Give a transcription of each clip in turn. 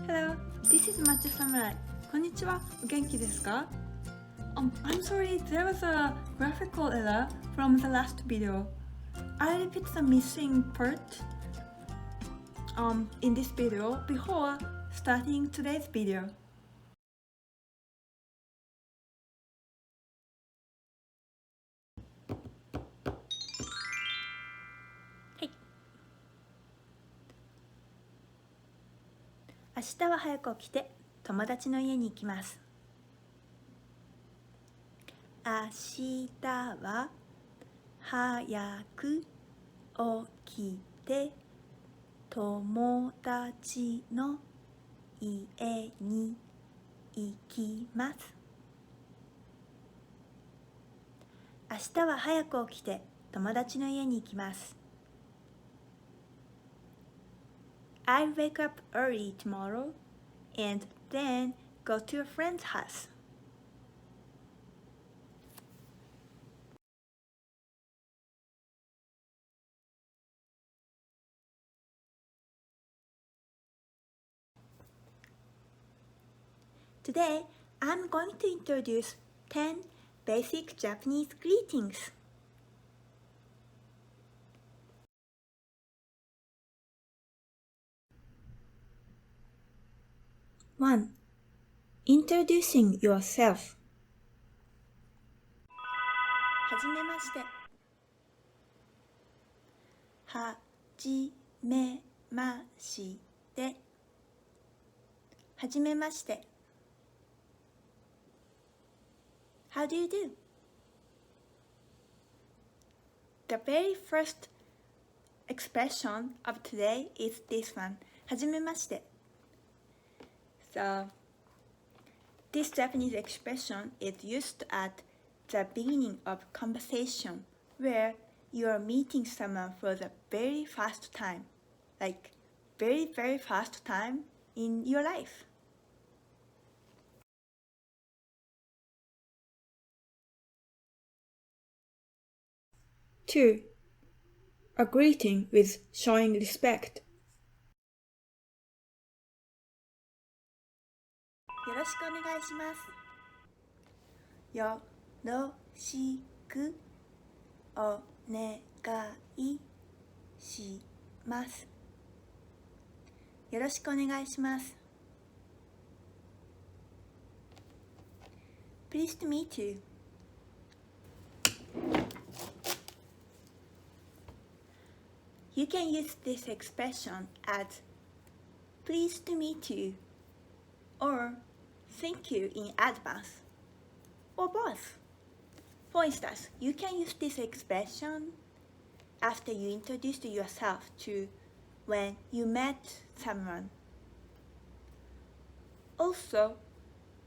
Hello, this is Matcha Samurai. こんにちは、お元気ですか? I'm sorry, there was a graphical error from the last video. I repeat the missing part in this video before starting today's video. Hey. 明日は早く起きて友達の家に行きます。明日は早く起きて友達の家に行きます。明日は早く起きて友達の家に行きます。I'll wake up early tomorrow and then go to a friend's house. Today, I'm going to introduce 10 basic Japanese greetings. One, introducing yourself. はじめまして。はじめまして。はじめまして。How do you do? The very first expression of today is this one. はじめまして。So, this Japanese expression is used at the beginning of conversation where you are meeting someone for the very first time, like very first time in your life. Two, a greeting with showing respect. よろしくお願いします。よろしくお願いします。よろしくお願いします。Pleased to meet you. You can use this expression as pleased to meet you or thank you in advance, or both. For instance, you can use this expression after you introduced yourself to when you met someone. Also,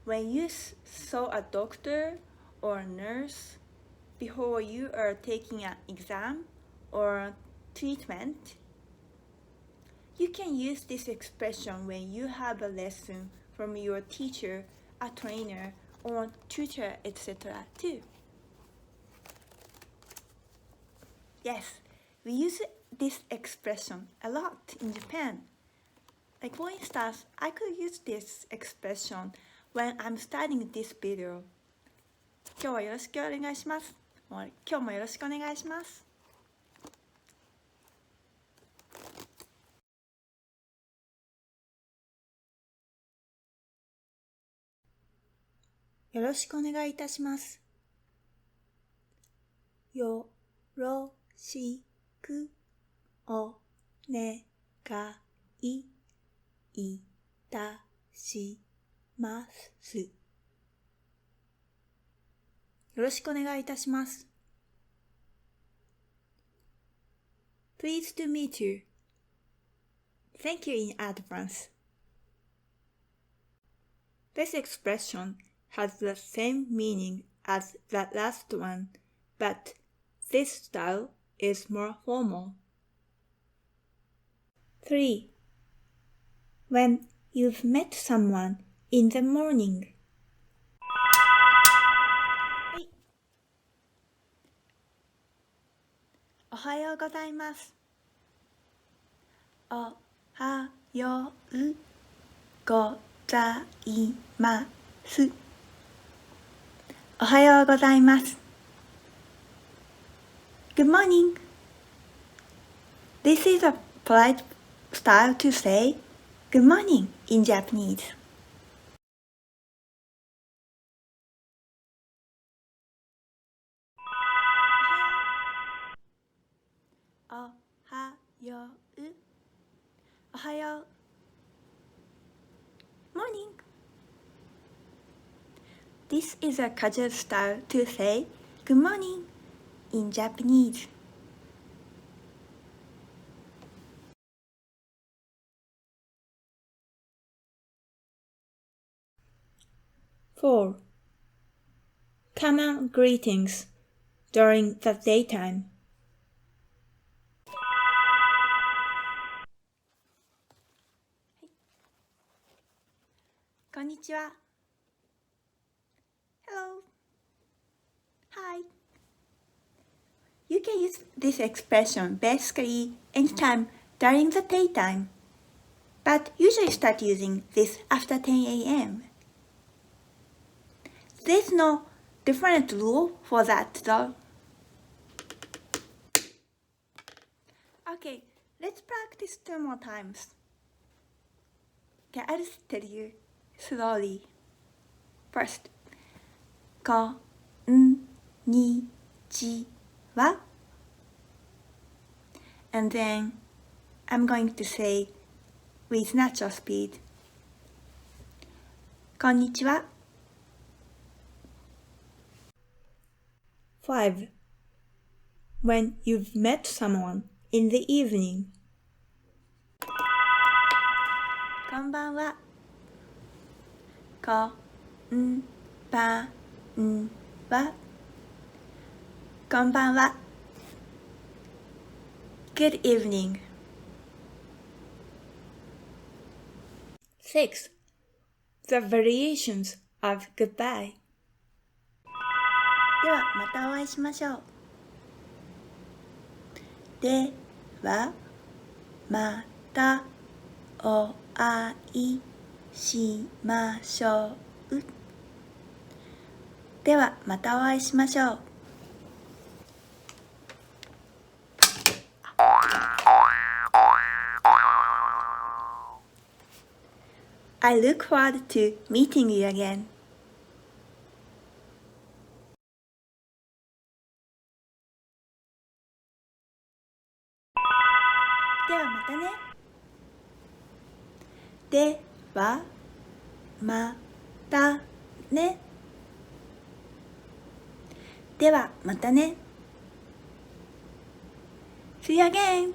when you saw a doctor or a nurse before you are taking an exam or treatment, you can use this expression when you have a lesson from your teacher, a trainer, or tutor, etc. too. Yes, we use this expression a lot in Japan. Like for instance, I could use this expression when I'm starting this video. 今日はよろしくお願いします。今日もよろしくお願いします。よろしくお願いいたします。よろしくお願いいたします。よろしくお願いいたします。Pleased to meet you. Thank you in advance. This expression has the same meaning as the last one, but this style is more formal. 3. When you've met someone in the morning. はい。おはようございます。おはようございます。おはようございます。Good morning. This is a polite style to say good morning in Japanese. おはよう。おはよう。Morning. This is a casual style to say good morning in Japanese. 4. Common greetings during the daytime. こんにちは。Hello. Hi. You can use this expression basically anytime during the daytime, but usually start using this after 10 a.m. There's no different rule for that though. Okay, let's practice 2 more times. Okay, I'll just tell you slowly. First, こんにちは. And then I'm going to say with natural speed. こんにちは. 5. When you've met someone in the evening. こんばんは。こんばんは。こんばんは。Good evening. 6. The variations of goodbye. ではまたお会いしましょう。ではまたお会いしましょう。ではまたお会いしましょう。I look forward to meeting you again. ではまたね。ではまたね。ではまたね。See you again.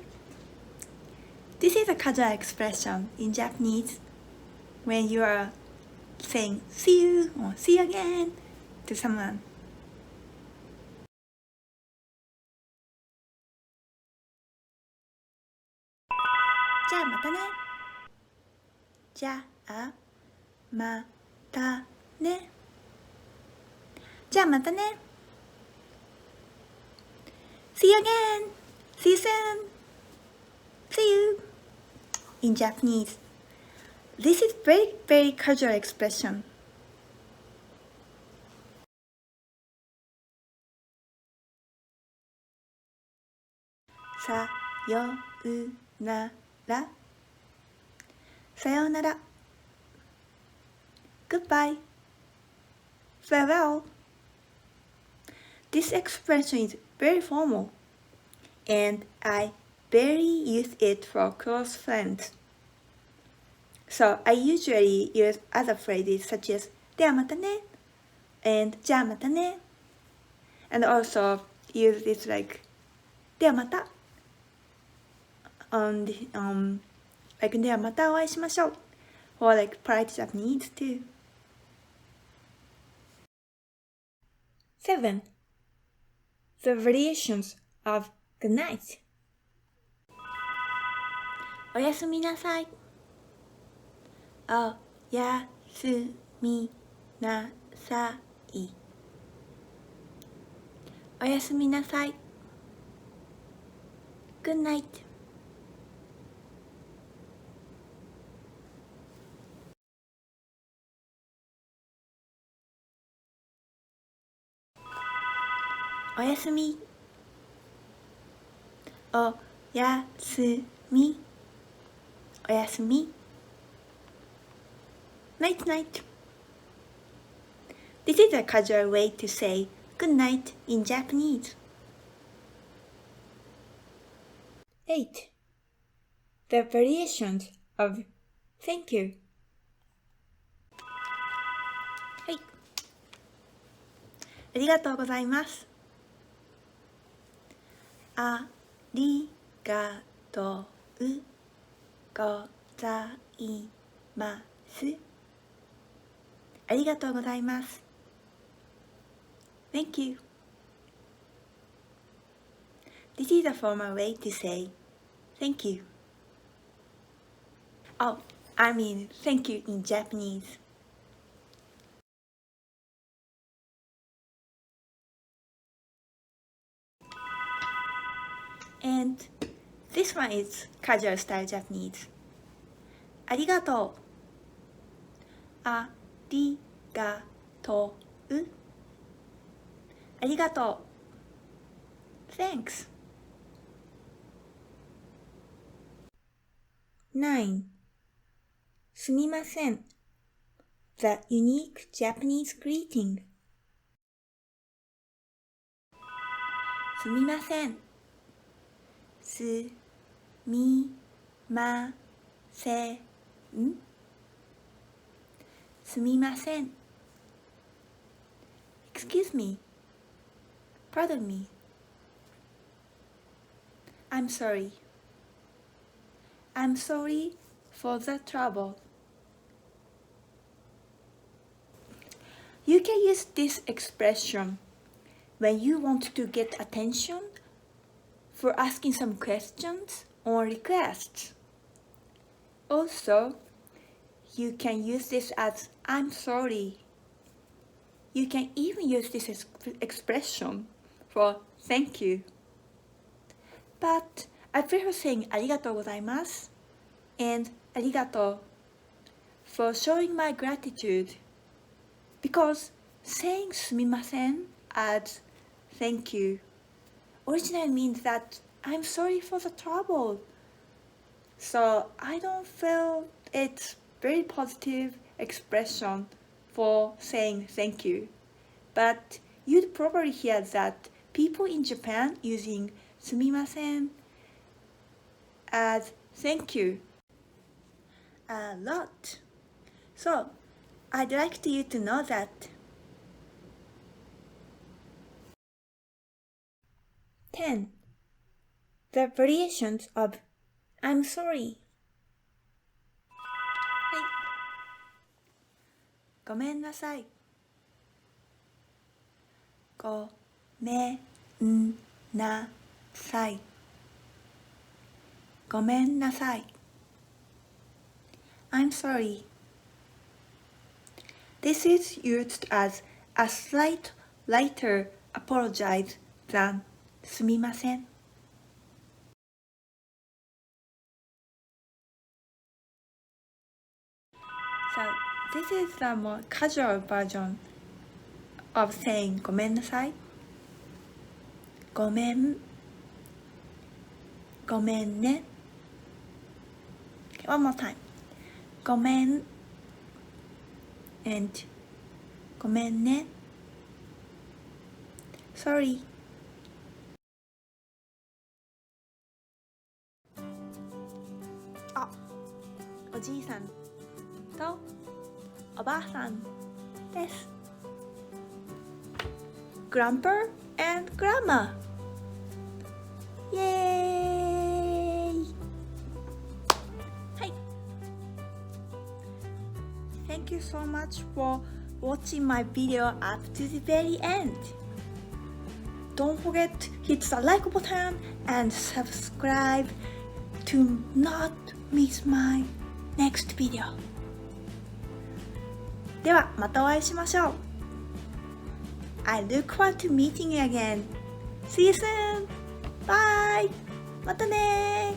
This is a casual expression in Japanese when you are saying see you or see you again to someone. じゃあまたね。じゃあまたね。じゃあまたね。See you again. See you soon. See you. In Japanese, this is very casual expression. さようなら。さようなら。Goodbye. Farewell. This expression is very formal, and I barely use it for close friends. So I usually use other phrases such as ではまたね and じゃあまたね and also use this like ではまた like ではまたお会いしましょう or like polite Japanese too. 7. The variations of good night. おやすみなさい。おやすみなさい。おやすみなさい。Good night. おやすみ。おやすみ。おやすみ。Night night. This is a casual way to say good night in Japanese. 8. The variations of thank you. はい。ありがとうございます。ありがとうございます。ありがとうございます。Thank you. This is a formal way to say thank you. Oh, I mean thank you in Japanese. And this one is casual style Japanese. ありがとう。ありがとう。ありがとう。Thanks. 9. すみません。The unique Japanese greeting. すみません。すみません。すみません。Excuse me. Pardon me. I'm sorry. I'm sorry for the trouble. You can use this expression when you want to get attention for asking some questions or requests. Also, you can use this as I'm sorry. You can even use this expression for thank you. But I prefer saying ありがとうございます and ありがとう for showing my gratitude, because saying すみません adds thank you originally means that I'm sorry for the trouble. So I don't feel it's very positive expression for saying thank you. But you'd probably hear that people in Japan using すみません as thank you a lot. So I'd like you to know that. 10. The variations of I'm sorry. はい。ごめんなさい。ごめんなさい。ごめんなさい。I'm sorry. This is used as a slight lighter apologize than すみません。So this is the more casual version of saying ごめんなさい。ごめん。ごめんね。Okay, one more time. ごめん and ごめんね。Sorry. あ、おじいさんとおばあさんです。Grandpa and Grandma. Yay! Hi. Thank you so much for watching my video up to the very end. Don't forget to hit the like button and subscribe to not miss my next video. ではまたお会いしましょう。I look forward to meeting you again. See you soon. Bye. またね